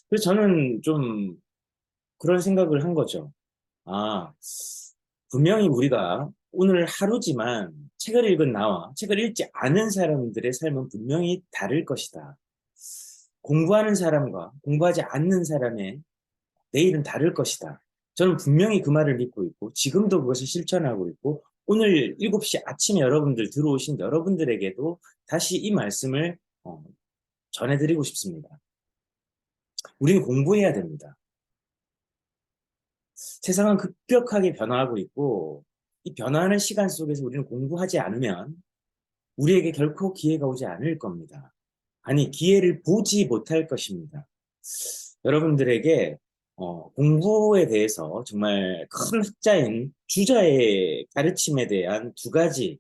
그래서 저는 좀 그런 생각을 한 거죠. 아, 분명히 우리가 오늘 하루지만 책을 읽은 나와 책을 읽지 않은 사람들의 삶은 분명히 다를 것이다. 공부하는 사람과 공부하지 않는 사람의 내일은 다를 것이다. 저는 분명히 그 말을 믿고 있고 지금도 그것을 실천하고 있고 오늘 7시 아침에 여러분들 들어오신 여러분들에게도 다시 이 말씀을 전해드리고 싶습니다. 우리는 공부해야 됩니다. 세상은 급격하게 변화하고 있고 이 변화하는 시간 속에서 우리는 공부하지 않으면 우리에게 결코 기회가 오지 않을 겁니다. 아니, 기회를 보지 못할 것입니다. 여러분들에게 공부에 대해서 정말 큰 학자인 주자의 가르침에 대한 두 가지,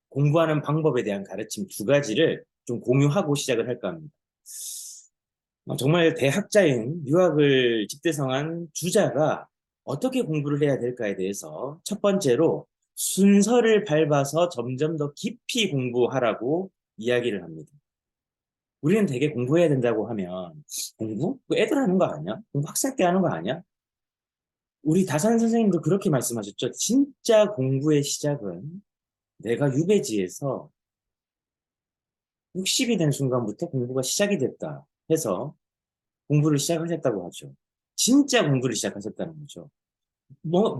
공부하는 방법에 대한 가르침 두 가지를 좀 공유하고 시작을 할까 합니다. 정말 대학자인 유학을 집대성한 주자가 어떻게 공부를 해야 될까에 대해서 첫 번째로 순서를 밟아서 점점 더 깊이 공부하라고 이야기를 합니다. 우리는 되게 공부해야 된다고 하면 공부? 그 애들 하는 거 아니야? 공부 학생 때 하는 거 아니야? 우리 다산 선생님도 그렇게 말씀하셨죠. 진짜 공부의 시작은 내가 유배지에서 60이 된 순간부터 공부가 시작이 됐다 해서 공부를 시작하셨다고 하죠. 진짜 공부를 시작하셨다는 거죠. 뭘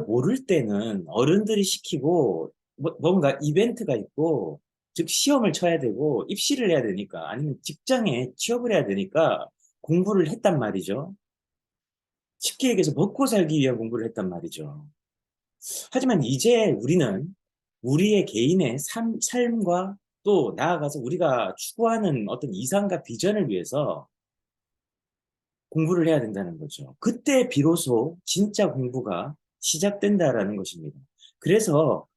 모를 때는 어른들이 시키고 뭔가 이벤트가 있고 즉 시험을 쳐야 되고 입시를 해야 되니까 아니면 직장에 취업을 해야 되니까 공부를 했단 말이죠. 쉽게 얘기해서 먹고 살기 위한 공부를 했단 말이죠. 하지만 이제 우리는 우리의 개인의 삶과 또 나아가서 우리가 추구하는 어떤 이상과 비전을 위해서 공부를 해야 된다는 거죠. 그때 비로소 진짜 공부가 시작된다라는 것입니다. 그래서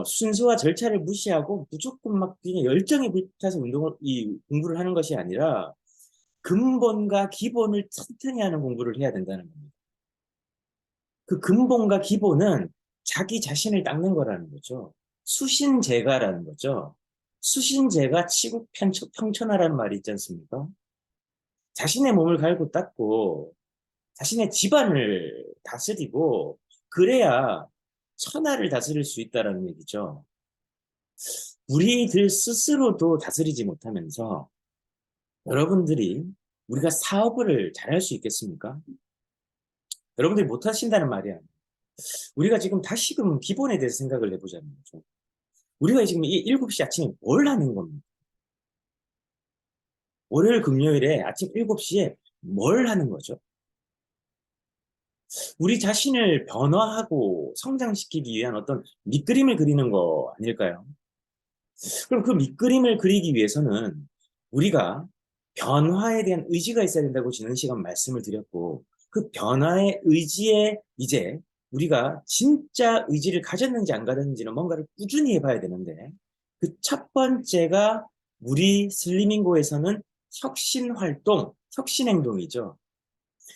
순서와 절차를 무시하고 무조건 막 그냥 열정이 불타서 이 공부를 하는 것이 아니라 근본과 기본을 튼튼히 하는 공부를 해야 된다는 겁니다. 그 근본과 기본은 자기 자신을 닦는 거라는 거죠. 수신제가라는 거죠. 수신제가 치국 평천하라는 말이 있지 않습니까? 자신의 몸을 갈고 닦고 자신의 집안을 다스리고 그래야 천하를 다스릴 수 있다라는 얘기죠. 우리들 스스로도 다스리지 못하면서 여러분들이 우리가 사업을 잘할 수 있겠습니까? 여러분들이 못하신다는 말이야. 우리가 지금 다시금 기본에 대해서 생각을 해보자는 거죠. 우리가 지금 이 7시 아침에 뭘 하는 겁니까? 월요일 금요일에 아침 7시에 뭘 하는 거죠? 우리 자신을 변화하고 성장시키기 위한 어떤 밑그림을 그리는 거 아닐까요? 그럼 그 밑그림을 그리기 위해서는 우리가 변화에 대한 의지가 있어야 된다고 지난 시간 말씀을 드렸고, 그 변화의 의지에 이제 우리가 진짜 의지를 가졌는지 안 가졌는지는 뭔가를 꾸준히 해봐야 되는데, 그 첫 번째가 우리 슬리밍고에서는 혁신 활동, 혁신 행동이죠.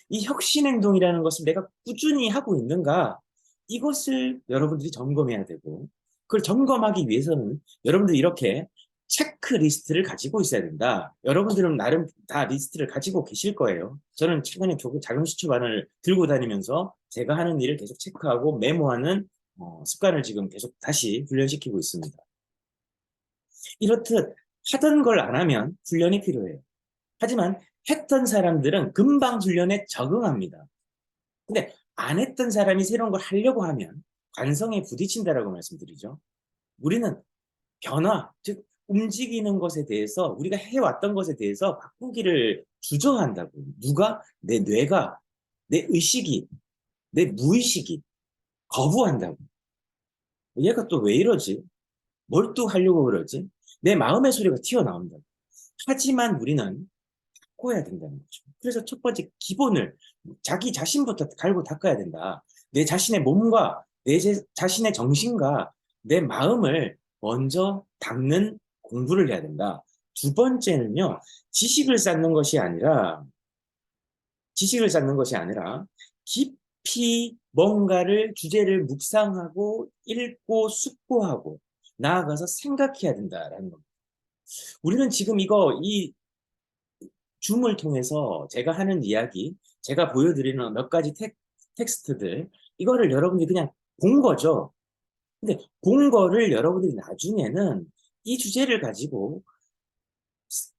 이 혁신 행동이라는 것을 내가 꾸준히 하고 있는가? 이것을 여러분들이 점검해야 되고, 그걸 점검하기 위해서는 여러분들이 이렇게 체크리스트를 가지고 있어야 된다. 여러분들은 나름 다 리스트를 가지고 계실 거예요. 저는 최근에 자금 수출반을 들고 다니면서 제가 하는 일을 계속 체크하고 메모하는 습관을 지금 계속 다시 훈련시키고 있습니다. 이렇듯 하던 걸 안 하면 훈련이 필요해요. 하지만 했던 사람들은 금방 훈련에 적응합니다. 근데 안 했던 사람이 새로운 걸 하려고 하면 관성에 부딪힌다라고 말씀드리죠. 우리는 변화, 즉 움직이는 것에 대해서 우리가 해왔던 것에 대해서 바꾸기를 주저한다고. 누가? 내 뇌가, 내 의식이, 내 무의식이 거부한다고. 얘가 또 왜 이러지? 뭘 또 하려고 그러지? 내 마음의 소리가 튀어나온다고. 하지만 우리는 바꿔야 된다는 거죠. 그래서 첫 번째 기본을 자기 자신부터 갈고 닦아야 된다. 내 자신의 몸과 자신의 정신과 내 마음을 먼저 닦는 공부를 해야 된다. 두 번째는요, 지식을 쌓는 것이 아니라, 지식을 쌓는 것이 아니라, 깊이 뭔가를, 주제를 묵상하고, 읽고, 숙고하고, 나아가서 생각해야 된다라는 겁니다. 우리는 지금 이 줌을 통해서 제가 하는 이야기, 제가 보여드리는 몇 가지 텍스트들, 이거를 여러분들이 그냥 본 거죠. 근데 본 거를 여러분들이 나중에는 이 주제를 가지고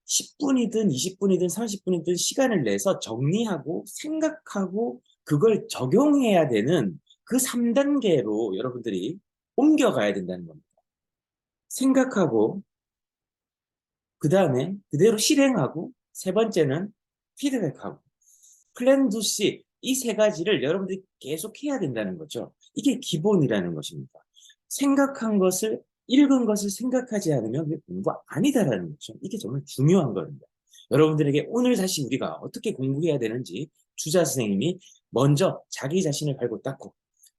10분이든 20분이든 30분이든 시간을 내서 정리하고 생각하고 그걸 적용해야 되는 그 3단계로 여러분들이 옮겨가야 된다는 겁니다. 생각하고 그 다음에 그대로 실행하고 세 번째는 피드백하고 플랜 두 C 이 세 가지를 여러분들이 계속 해야 된다는 거죠. 이게 기본이라는 것입니다. 생각한 것을 읽은 것을 생각하지 않으면 그게 공부 아니다라는 거죠. 이게 정말 중요한 겁니다. 여러분들에게 오늘 다시 우리가 어떻게 공부해야 되는지 주자 선생님이 먼저 자기 자신을 갈고 닦고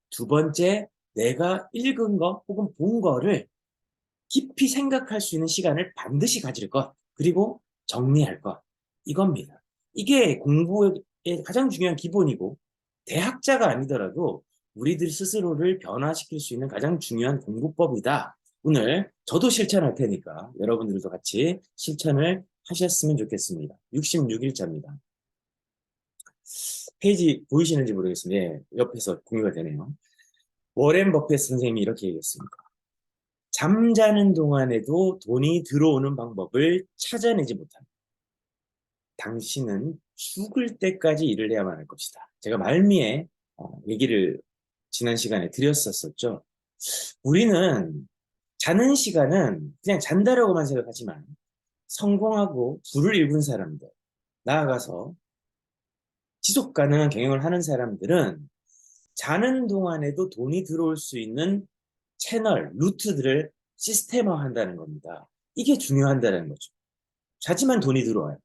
두 번째 내가 읽은 거 혹은 본 거를 깊이 생각할 수 있는 시간을 반드시 가질 것, 그리고 정리할 것, 이겁니다. 이게 공부의 가장 중요한 기본이고, 대학자가 아니더라도 우리들 스스로를 변화시킬 수 있는 가장 중요한 공부법이다. 오늘 저도 실천할 테니까 여러분들도 같이 실천을 하셨으면 좋겠습니다. 66일차입니다. 페이지 보이시는지 모르겠습니다. 예, 옆에서 공유가 되네요. 워렌 버핏 선생님이 이렇게 얘기했습니다. 잠자는 동안에도 돈이 들어오는 방법을 찾아내지 못한다. 당신은 죽을 때까지 일을 해야만 할 것이다. 제가 말미에 얘기를 지난 시간에 드렸었죠. 우리는 자는 시간은 그냥 잔다라고만 생각하지만 성공하고 부를 읽은 사람들, 나아가서 지속 가능한 경영을 하는 사람들은 자는 동안에도 돈이 들어올 수 있는 채널, 루트들을 시스템화한다는 겁니다. 이게 중요한다는 거죠. 자지만 돈이 들어와요.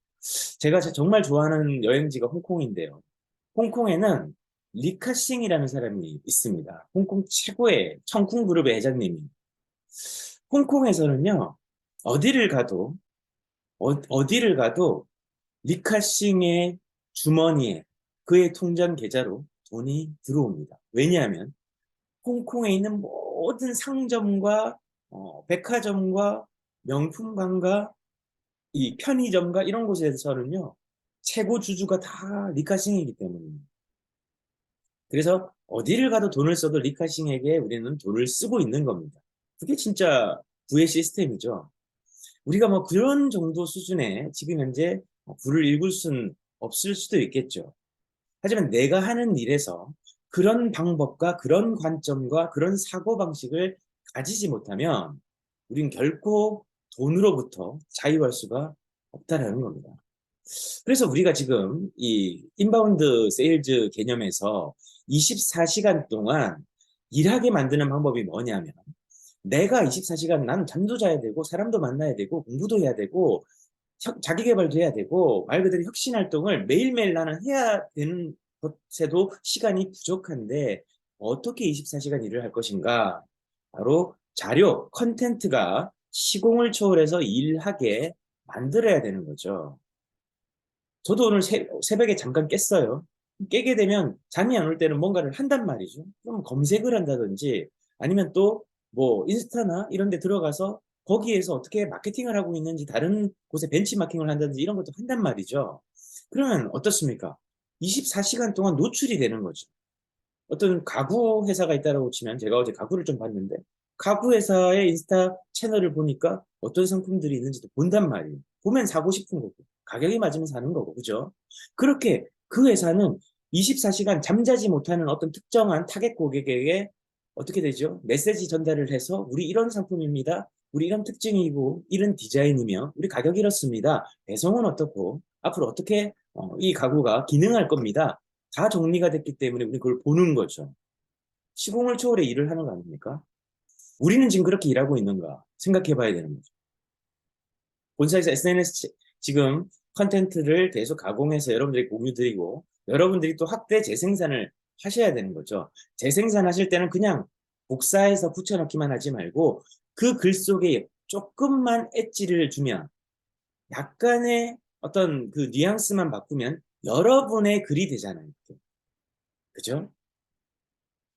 제가 정말 좋아하는 여행지가 홍콩인데요. 홍콩에는 리카싱이라는 사람이 있습니다. 홍콩 최고의 청쿵 그룹의 회장님이. 홍콩에서는요, 어디를 가도, 어디를 가도 리카싱의 주머니에 그의 통장 계좌로 돈이 들어옵니다. 왜냐하면 홍콩에 있는 모든 상점과 백화점과 명품관과 이 편의점과 이런 곳에서는요, 최고 주주가 다 리카싱이기 때문입니다. 그래서 어디를 가도 돈을 써도 리카싱에게 우리는 돈을 쓰고 있는 겁니다. 그게 진짜 부의 시스템이죠. 우리가 뭐 그런 정도 수준의 지금 현재 부를 읽을 수는 없을 수도 있겠죠. 하지만 내가 하는 일에서 그런 방법과 그런 관점과 그런 사고방식을 가지지 못하면 우린 결코 돈으로부터 자유할 수가 없다는 겁니다. 그래서 우리가 지금 이 인바운드 세일즈 개념에서 24시간 동안 일하게 만드는 방법이 뭐냐면 내가 24시간 난 잠도 자야 되고 사람도 만나야 되고 공부도 해야 되고 자기 개발도 해야 되고 말 그대로 혁신 활동을 매일매일 나는 해야 되는 것에도 시간이 부족한데 어떻게 24시간 일을 할 것인가? 바로 자료, 컨텐츠가 시공을 초월해서 일하게 만들어야 되는 거죠. 저도 오늘 새벽에 잠깐 깼어요. 깨게 되면 잠이 안 올 때는 뭔가를 한단 말이죠. 그럼 검색을 한다든지 아니면 또 뭐 인스타나 이런 데 들어가서 거기에서 어떻게 마케팅을 하고 있는지 다른 곳에 벤치마킹을 한다든지 이런 것도 한단 말이죠. 그러면 어떻습니까? 24시간 동안 노출이 되는 거죠. 어떤 가구 회사가 있다고 치면 제가 어제 가구를 좀 봤는데 가구 회사의 인스타 채널을 보니까 어떤 상품들이 있는지도 본단 말이에요. 보면 사고 싶은 거고 가격이 맞으면 사는 거고 그죠? 그렇게 그 회사는 24시간 잠자지 못하는 어떤 특정한 타겟 고객에게 어떻게 되죠? 메시지 전달을 해서 우리 이런 상품입니다. 우리 이런 특징이고 이런 디자인이며 우리 가격이 이렇습니다. 배송은 어떻고 앞으로 어떻게 이 가구가 기능할 겁니다. 다 정리가 됐기 때문에 우리 그걸 보는 거죠. 시공을 초월해 일을 하는 거 아닙니까? 우리는 지금 그렇게 일하고 있는가 생각해 봐야 되는 거죠. 본사에서 SNS 지금 컨텐츠를 계속 가공해서 여러분들이 공유 드리고 여러분들이 또 확대 재생산을 하셔야 되는 거죠. 재생산하실 때는 그냥 복사해서 붙여넣기만 하지 말고 그 글 속에 조금만 엣지를 주면 약간의 어떤 그 뉘앙스만 바꾸면 여러분의 글이 되잖아요. 그죠?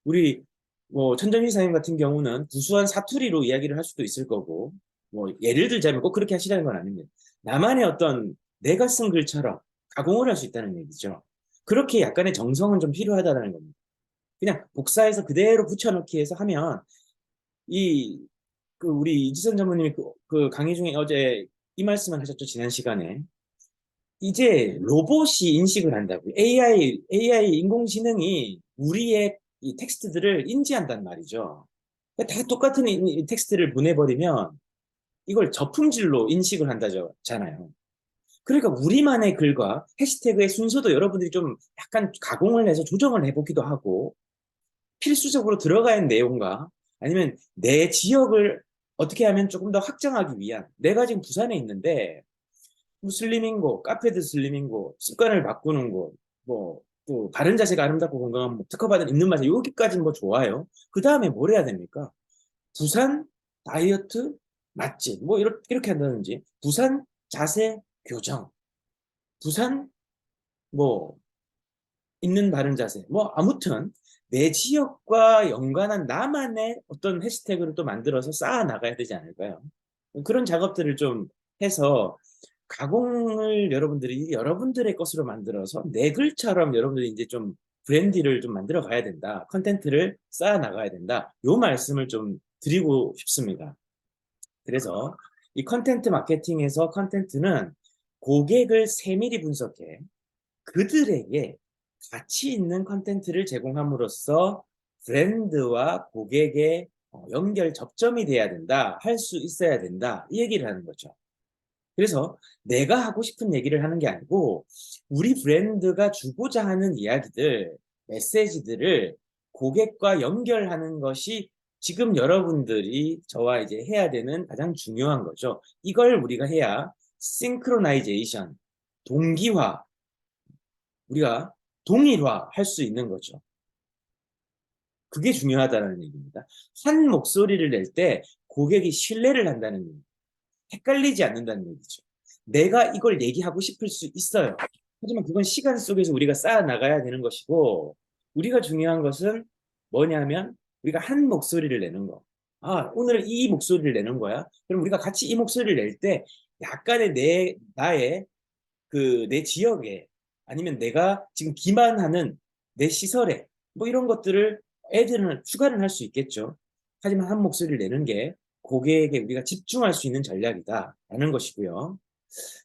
우리 뭐 천정희 사님 같은 경우는 구수한 사투리로 이야기를 할 수도 있을 거고 뭐 예를 들자면 꼭 그렇게 하시라는 건 아닙니다. 나만의 어떤 내가 쓴 글처럼 가공을 할 수 있다는 얘기죠. 그렇게 약간의 정성은 좀 필요하다는 겁니다. 그냥 복사해서 그대로 붙여넣기 해서 하면 이 우리 이지선 전무님이 그 강의 중에 어제 이 말씀을 하셨죠. 지난 시간에. 이제 로봇이 인식을 한다고. AI 인공지능이 우리의 이 텍스트들을 인지한단 말이죠. 다 똑같은 이 텍스트를 보내버리면 이걸 저품질로 인식을 한다잖아요. 그러니까 우리만의 글과 해시태그의 순서도 여러분들이 좀 약간 가공을 해서 조정을 해보기도 하고 필수적으로 들어가야 하는 내용과 아니면 내 지역을 어떻게 하면 조금 더 확장하기 위한 내가 지금 부산에 있는데 슬리밍 고, 카페드 슬리밍 고, 습관을 바꾸는 거, 뭐, 또 바른 자세가 아름답고 건강한 뭐 특허받은 입는 맛에 여기까지는 뭐 좋아요. 그 다음에 뭘 해야 됩니까? 부산 다이어트 맛집 뭐 이렇게 한다든지 부산 자세 교정, 부산 뭐 있는 바른 자세 뭐 아무튼 내 지역과 연관한 나만의 어떤 해시태그를 또 만들어서 쌓아 나가야 되지 않을까요? 그런 작업들을 좀 해서 가공을 여러분들이 여러분들의 것으로 만들어서 내 글처럼 여러분들이 이제 좀 브랜디를 좀 만들어 가야 된다. 컨텐츠를 쌓아 나가야 된다. 요 말씀을 좀 드리고 싶습니다. 그래서 이 컨텐츠 마케팅에서 컨텐츠는 고객을 세밀히 분석해 그들에게 가치 있는 컨텐츠를 제공함으로써 브랜드와 고객의 연결 접점이 돼야 된다. 할 수 있어야 된다. 이 얘기를 하는 거죠. 그래서 내가 하고 싶은 얘기를 하는 게 아니고 우리 브랜드가 주고자 하는 이야기들, 메시지들을 고객과 연결하는 것이 지금 여러분들이 저와 이제 해야 되는 가장 중요한 거죠. 이걸 우리가 해야 싱크로나이제이션, 동기화, 우리가 동일화 할 수 있는 거죠. 그게 중요하다는 얘기입니다. 한 목소리를 낼 때 고객이 신뢰를 한다는 얘기입니다. 헷갈리지 않는다는 얘기죠. 내가 이걸 얘기하고 싶을 수 있어요. 하지만 그건 시간 속에서 우리가 쌓아 나가야 되는 것이고, 우리가 중요한 것은 뭐냐면, 우리가 한 목소리를 내는 거. 아, 오늘 이 목소리를 내는 거야. 그럼 우리가 같이 이 목소리를 낼 때, 약간의 나의 내 지역에, 아니면 내가 지금 기만하는 내 시설에, 뭐 이런 것들을 애들은 추가를 할 수 있겠죠. 하지만 한 목소리를 내는 게 고객에게 우리가 집중할 수 있는 전략이다라는 것이고요.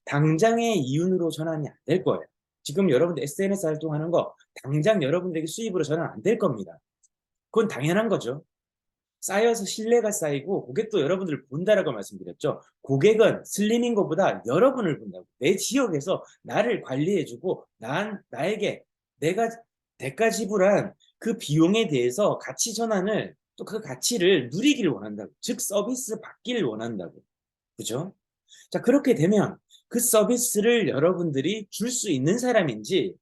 당장의 이윤으로 전환이 안 될 거예요. 지금 여러분들 SNS 활동하는 거 당장 여러분들에게 수입으로 전환 안 될 겁니다. 그건 당연한 거죠. 쌓여서 신뢰가 쌓이고 고객도 여러분들을 본다라고 말씀드렸죠. 고객은 슬리밍 것보다 여러분을 본다고. 내 지역에서 나를 관리해주고 나에게 내가 대가 지불한 그 비용에 대해서 가치 전환을 또 그 가치를 누리기를 원한다고. 즉 서비스 받기를 원한다고. 그죠? 자, 그렇게 되면 그 서비스를 여러분들이 줄 수 있는 사람인지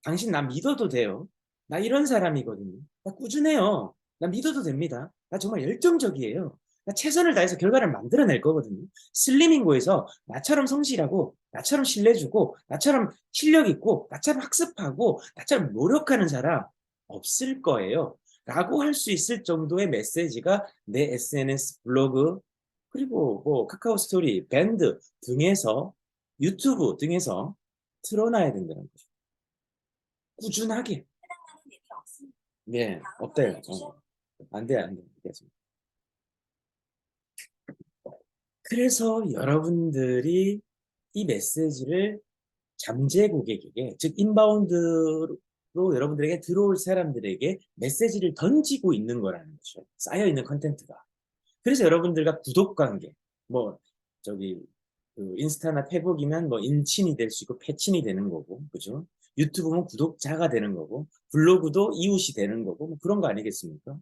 당신 나 믿어도 돼요. 나 이런 사람이거든요. 나 꾸준해요. 나 믿어도 됩니다. 나 정말 열정적이에요. 나 최선을 다해서 결과를 만들어낼 거거든요. 슬리밍고에서 나처럼 성실하고, 나처럼 신뢰주고, 나처럼 실력 있고, 나처럼 학습하고, 나처럼 노력하는 사람 없을 거예요. 라고 할 수 있을 정도의 메시지가 내 SNS, 블로그, 그리고 뭐 카카오 스토리, 밴드 등에서, 유튜브 등에서 틀어놔야 된다는 거죠. 꾸준하게. 네, 없대요. 안 돼, 안 돼. 계속. 그래서 여러분들이 이 메시지를 잠재 고객에게, 즉 인바운드로 여러분들에게 들어올 사람들에게 메시지를 던지고 있는 거라는 거죠. 쌓여 있는 컨텐츠가. 그래서 여러분들과 구독 관계, 뭐 저기 인스타나 페북이면 뭐 인친이 될 수 있고 패친이 되는 거고, 그죠? 유튜브는 구독자가 되는 거고, 블로그도 이웃이 되는 거고, 뭐 그런 거 아니겠습니까?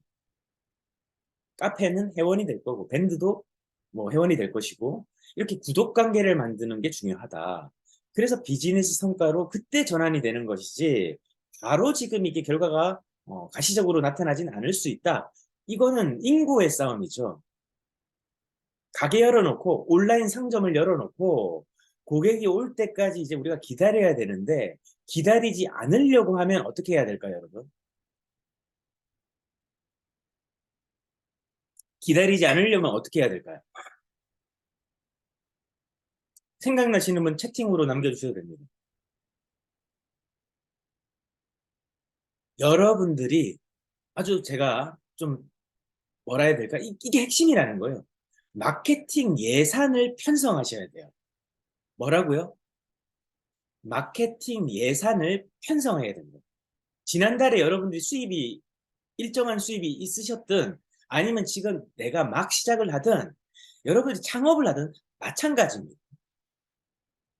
카페는 회원이 될 거고, 밴드도 뭐 회원이 될 것이고, 이렇게 구독 관계를 만드는 게 중요하다. 그래서 비즈니스 성과로 그때 전환이 되는 것이지, 바로 지금 이게 결과가 가시적으로 나타나진 않을 수 있다. 이거는 인고의 싸움이죠. 가게 열어놓고, 온라인 상점을 열어놓고, 고객이 올 때까지 이제 우리가 기다려야 되는데, 기다리지 않으려고 하면 어떻게 해야 될까요, 여러분? 기다리지 않으려면 어떻게 해야 될까요? 생각나시는 분 채팅으로 남겨주셔도 됩니다. 여러분들이 아주 제가 좀 뭐라 해야 될까? 이게 핵심이라는 거예요. 마케팅 예산을 편성하셔야 돼요. 뭐라고요? 마케팅 예산을 편성해야 됩니다. 지난달에 여러분들이 일정한 수입이 있으셨든 아니면 지금 내가 막 시작을 하든 여러분들이 창업을 하든 마찬가지입니다.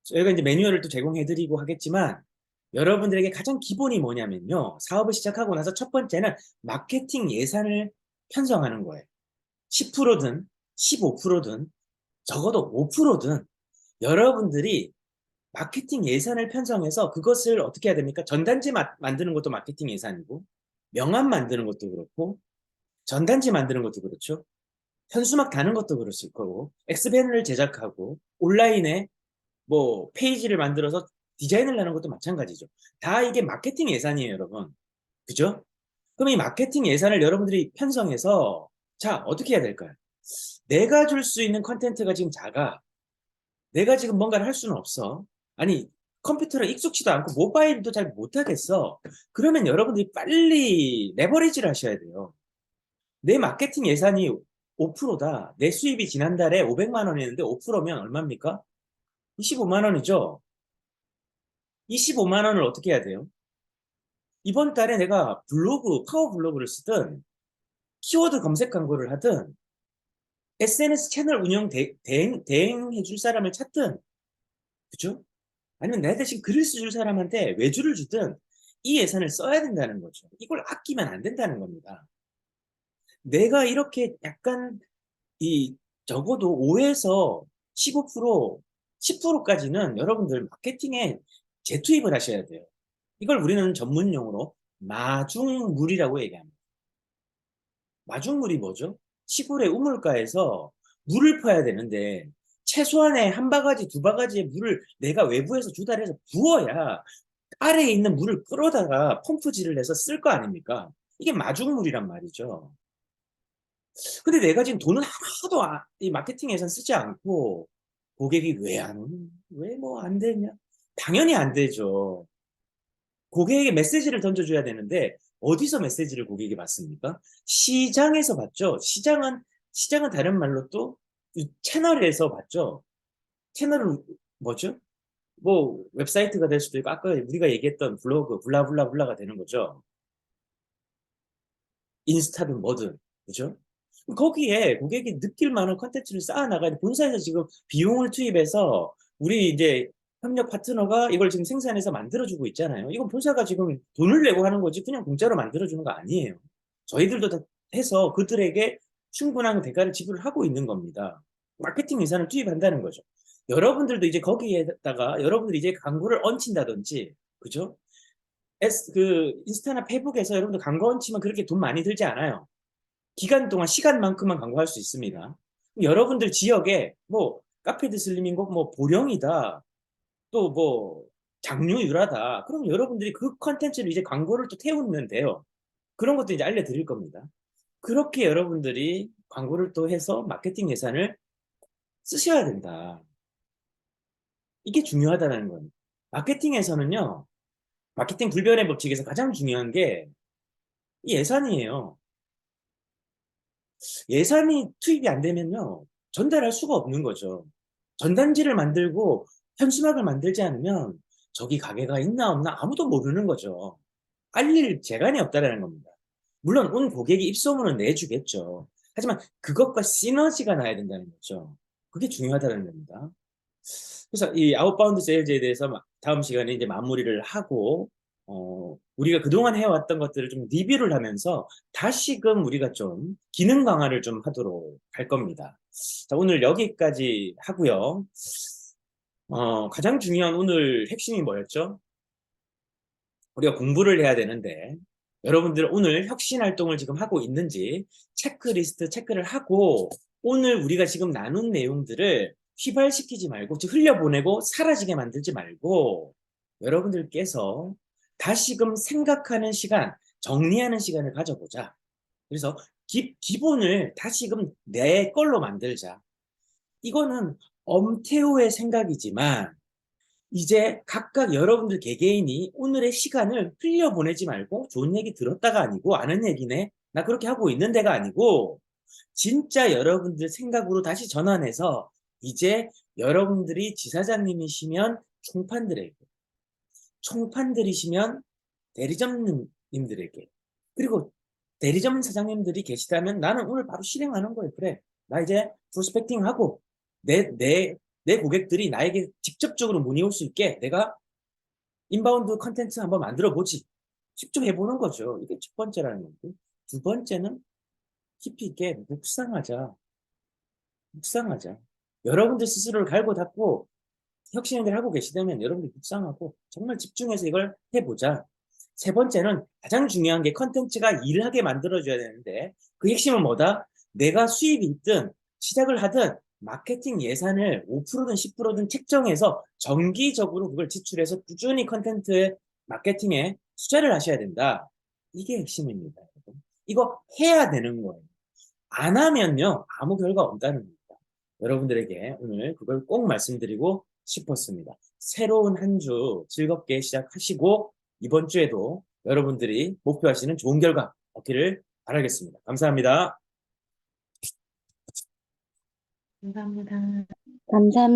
저희가 이제 매뉴얼을 또 제공해드리고 하겠지만 여러분들에게 가장 기본이 뭐냐면요. 사업을 시작하고 나서 첫 번째는 마케팅 예산을 편성하는 거예요. 10%든 15%든 적어도 5%든 여러분들이 마케팅 예산을 편성해서 그것을 어떻게 해야 됩니까? 전단지 만드는 것도 마케팅 예산이고 명함 만드는 것도 그렇고 전단지 만드는 것도 그렇죠. 현수막 다는 것도 그렇을 거고 엑스밴을 제작하고 온라인에 뭐 페이지를 만들어서 디자인을 하는 것도 마찬가지죠. 다 이게 마케팅 예산이에요, 여러분. 그죠? 그럼 이 마케팅 예산을 여러분들이 편성해서 자, 어떻게 해야 될까요? 내가 줄 수 있는 컨텐츠가 지금 작아. 내가 지금 뭔가를 할 수는 없어. 아니, 컴퓨터를 익숙치도 않고 모바일도 잘 못하겠어. 그러면 여러분들이 빨리 레버리지를 하셔야 돼요. 내 마케팅 예산이 5%다. 내 수입이 지난달에 500만 원이었는데 5%면 얼마입니까? 25만 원이죠. 25만 원을 어떻게 해야 돼요? 이번 달에 내가 파워 블로그를 쓰든 키워드 검색 광고를 하든 SNS 채널 운영 대행해 줄 사람을 찾든 그죠? 아니면 내 대신 글을 써줄 사람한테 외주를 주든 이 예산을 써야 된다는 거죠. 이걸 아끼면 안 된다는 겁니다. 내가 이렇게 약간 이 적어도 5에서 15%, 10%까지는 여러분들 마케팅에 재투입을 하셔야 돼요. 이걸 우리는 전문용어로 마중물이라고 얘기합니다. 마중물이 뭐죠? 시골의 우물가에서 물을 퍼야 되는데 최소한의 한 바가지, 두 바가지의 물을 내가 외부에서 주달해서 부어야 아래에 있는 물을 끌어다가 펌프질을 해서 쓸 거 아닙니까? 이게 마중물이란 말이죠. 근데 내가 지금 돈은 하나도 이 마케팅 예산 쓰지 않고 고객이 왜 안 오니? 왜 뭐 안 되냐? 당연히 안 되죠. 고객에게 메시지를 던져줘야 되는데 어디서 메시지를 고객이 받습니까? 시장에서 받죠. 시장은 다른 말로 또 이 채널에서 받죠. 채널은 뭐죠? 뭐 웹사이트가 될 수도 있고 아까 우리가 얘기했던 블로그 블라블라블라가 되는 거죠. 인스타든 뭐든 그죠? 거기에 고객이 느낄 만한 컨텐츠를 쌓아 나가야 돼. 본사에서 지금 비용을 투입해서 우리 이제 협력 파트너가 이걸 지금 생산해서 만들어주고 있잖아요. 이건 본사가 지금 돈을 내고 하는 거지 그냥 공짜로 만들어주는 거 아니에요. 저희들도 다 해서 그들에게 충분한 대가를 지불하고 있는 겁니다. 마케팅 예산을 투입한다는 거죠. 여러분들도 이제 거기에다가 여러분들이 이제 광고를 얹힌다든지, 그죠? 인스타나 페이북에서 여러분들 광고 얹히면 그렇게 돈 많이 들지 않아요. 기간 동안 시간만큼만 광고할 수 있습니다. 여러분들 지역에 뭐 카페드 슬리밍고 뭐 보령이다 또 뭐 장류유라다 그럼 여러분들이 그 컨텐츠를 이제 광고를 또 태우면 돼요. 그런 것도 이제 알려드릴 겁니다. 그렇게 여러분들이 광고를 또 해서 마케팅 예산을 쓰셔야 된다. 이게 중요하다는 거예요. 마케팅에서는요, 마케팅 불변의 법칙에서 가장 중요한 게 이 예산이에요. 예산이 투입이 안 되면요, 전달할 수가 없는 거죠. 전단지를 만들고 현수막을 만들지 않으면 저기 가게가 있나 없나 아무도 모르는 거죠. 알릴 재간이 없다라는 겁니다. 물론 온 고객이 입소문은 내주겠죠. 하지만 그것과 시너지가 나야 된다는 거죠. 그게 중요하다는 겁니다. 그래서 이 아웃바운드 세일즈에 대해서 다음 시간에 이제 마무리를 하고 우리가 그동안 해왔던 것들을 좀 리뷰를 하면서 다시금 우리가 좀 기능 강화를 좀 하도록 할 겁니다. 자, 오늘 여기까지 하고요. 가장 중요한 오늘 핵심이 뭐였죠? 우리가 공부를 해야 되는데 여러분들 오늘 혁신 활동을 지금 하고 있는지 체크리스트 체크를 하고 오늘 우리가 지금 나눈 내용들을 휘발시키지 말고 즉 흘려보내고 사라지게 만들지 말고 여러분들께서 다시금 생각하는 시간, 정리하는 시간을 가져보자. 그래서 기본을 다시금 내 걸로 만들자. 이거는 엄태호의 생각이지만 이제 각각 여러분들 개개인이 오늘의 시간을 흘려보내지 말고 좋은 얘기 들었다가 아니고 아는 얘기네. 나 그렇게 하고 있는 데가 아니고 진짜 여러분들 생각으로 다시 전환해서 이제 여러분들이 지사장님이시면 총판들에게, 총판들이시면 대리점님들에게, 그리고 대리점 사장님들이 계시다면 나는 오늘 바로 실행하는 거예요. 그래. 나 이제 프로스펙팅 하고 내 고객들이 나에게 직접적으로 문의 올 수 있게 내가 인바운드 컨텐츠 한번 만들어 보지. 직접 해보는 거죠. 이게 첫 번째라는 거고. 두 번째는 깊이 있게 묵상하자. 묵상하자. 여러분들 스스로를 갈고 닦고 혁신을 하고 계시다면 여러분들 묵상하고 정말 집중해서 이걸 해보자. 세 번째는 가장 중요한 게 컨텐츠가 일하게 만들어줘야 되는데 그 핵심은 뭐다? 내가 수입이 있든 시작을 하든 마케팅 예산을 5%든 10%든 책정해서 정기적으로 그걸 지출해서 꾸준히 컨텐츠에 마케팅에 투자를 하셔야 된다. 이게 핵심입니다. 여러분. 이거 해야 되는 거예요. 안 하면요 아무 결과 없다는 겁니다. 여러분들에게 오늘 그걸 꼭 말씀드리고 싶었습니다. 새로운 한 주 즐겁게 시작하시고 이번 주에도 여러분들이 목표하시는 좋은 결과 얻기를 바라겠습니다. 감사합니다. 감사합니다. 감사합니다.